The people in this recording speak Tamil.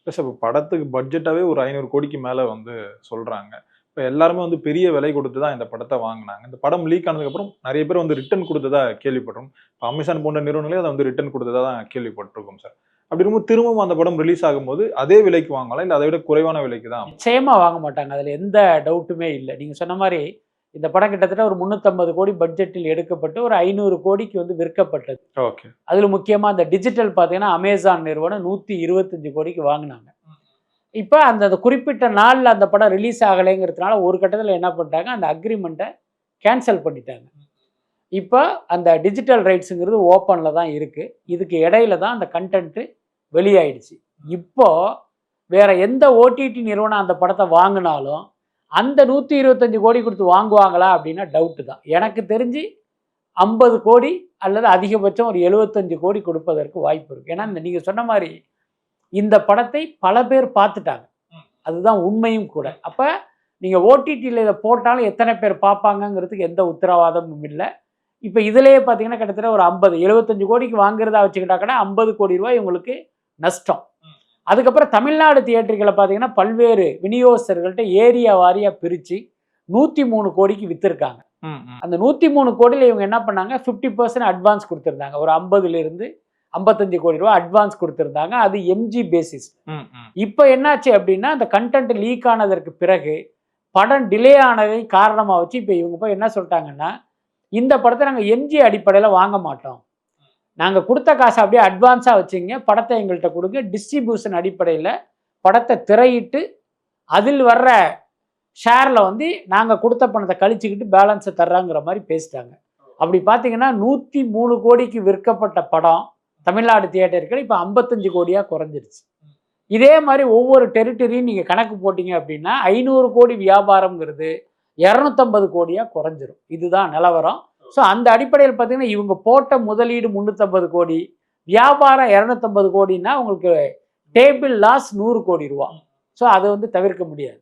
இல்ல சார், இப்ப படத்துக்கு பட்ஜெட்டாவே ஒரு 500 கோடிக்கு மேல வந்து சொல்றாங்க. இப்ப எல்லாருமே வந்து பெரிய விலை குடுத்து தான் இந்த படத்த வாங்குனாங்க. இந்த படம் லீக் ஆனதுக்கப்புறம் நெறைய பேர் வந்து ரிட்டர்ன் குடுத்ததா கேள்விப்பட்றோம். இப்ப அமேசான் போன்ற நிறுவனங்களே அத வந்து ரிட்டர்ன் குடுத்ததா தான் கேள்விப்பட்டுருக்கோம் சார். அப்படி இருக்கும்போது திரும்பவும் அந்த படம் ரிலீஸ் ஆகும்போது அதே விலைக்கு வாங்குவாங்களா? இல்ல அதை விட குறைவான விலைக்கு தான்? நிச்சயமா வாங்க மாட்டாங்க. அதுல எந்த டவுட்டுமே இல்ல. நீங்க சொன்ன மாரி, இந்த படம் கிட்டத்தட்ட ஒரு 350 கோடி பட்ஜெட்டில் எடுக்கப்பட்டு ஒரு 500 கோடிக்கு வந்து விற்கப்பட்டது. ஓகே. அதுல முக்கியமா அந்த டிஜிட்டல் பார்த்தீங்கன்னா, அமேசான் நிறுவனம் 125 கோடிக்கு வாங்குனாங்க. இப்ப அந்த குறிப்பிட்ட நாள்ல அந்த படம் ரிலீஸ் ஆகலைங்கிறதுனால ஒரு கட்டத்துல என்ன பண்ணிட்டாங்க, அந்த அக்ரீமெண்ட்ட கேன்சல் பண்ணிட்டாங்க. இப்ப அந்த டிஜிட்டல் ரைட்ஸ்ங்கிறது ஓப்பன்ல தான் இருக்கு. இதுக்கு இடையில தான் அந்த கன்டென்ட் வெளியாயிடுச்சு. இப்போ வேற எந்த ஓடிடி நிறுவனம் அந்த படத்த வாங்குனாலும், அந்த 125 கோடி குடுத்து வாங்குவாங்களா? அப்படின்னா டவுட்டு தான். எனக்கு தெரிஞ்சு 50 கோடி அல்லது அதிகபட்சம் ஒரு 75 கோடி கொடுப்பதற்கு வாய்ப்பு இருக்கு. ஏன்னா, நீங்க சொன்ன மாரி இந்த படத்தை பல பேர் பார்த்துட்டாங்க. அதுதான் உண்மையும் கூட. அப்ப நீங்க ஓடிடில இத போட்டாலும் எத்தனை பேர் பார்ப்பாங்கங்கிறதுக்கு எந்த உத்தரவாதமும் இல்ல. இப்ப இதிலேயே பார்த்தீங்கன்னா, கிட்டத்தட்ட ஒரு 50 75 கோடிக்கு வாங்குறதா வச்சுக்கிட்டா கூட 50 கோடி ரூபாய் இவங்களுக்கு நஷ்டம். அதுக்கப்புறம் தமிழ்நாடு தியேட்டர்கள பார்த்தீங்கன்னா, பல்வேறு விநியோகஸ்தர்கள்ட்ட ஏரியா வாரியா பிரிச்சு 103 கோடிக்கு வித்திருக்காங்க. அந்த 103 கோடியில இவங்க என்ன பண்ணாங்க, 50% அட்வான்ஸ் குடுத்திருந்தாங்க. ஒரு 50லிருந்து 55 கோடி ரூபாய் அட்வான்ஸ் குடுத்திருந்தாங்க. அது எம்ஜி பேசிஸ். இப்ப என்னாச்சு அப்படின்னா, அந்த கன்டென்ட் லீக் ஆனதற்கு பிறகு, படம் டிலே ஆனதை காரணமா வச்சு இப்ப இவங்க போய் என்ன சொல்ட்டாங்கன்னா, இந்த படத்த நாங்க எம்ஜி அடிப்படையில வாங்க மாட்டோம். நாங்க குடுத்த காச அப்படியே அட்வான்ஸா வச்சுக்கங்க. படத்த எங்கள்ட்ட குடுங்க. டிஸ்ட்ரிபியூஷன் அடிப்படையில படத்த திரையிட்டு, அதில் வர்ற ஷேர்ல வந்து நாங்க குடுத்த பணத்த கழிச்சுக்கிட்டு பேலன்ஸ தர்றோங்கிற மாரி பேசிட்டாங்க. அப்படி பார்த்தீங்கன்னா, 103 கோடிக்கு விற்கப்பட்ட படம் தமிழ்நாடு தியேட்டர்கள் இப்ப 55 கோடியா குறைஞ்சிருச்சு. இதே மாரி ஒவ்வொரு டெரிட்டரியும் நீங்க கணக்கு போட்டீங்க அப்படின்னா, 500 கோடி வியாபாரம்ங்கிறது 250 கோடியா குறைஞ்சிரும். இதுதான் நிலவரம். ஸோ அந்த அடிப்படையில் பார்த்தீங்கன்னா, இவங்க போட்ட முதலீடு 350 கோடி, வியாபாரம் 250 கோடின்னா உங்களுக்கு டேபிள் லாஸ் 100 கோடி ரூவா. ஸோ அத வந்து தவிர்க்க முடியாது.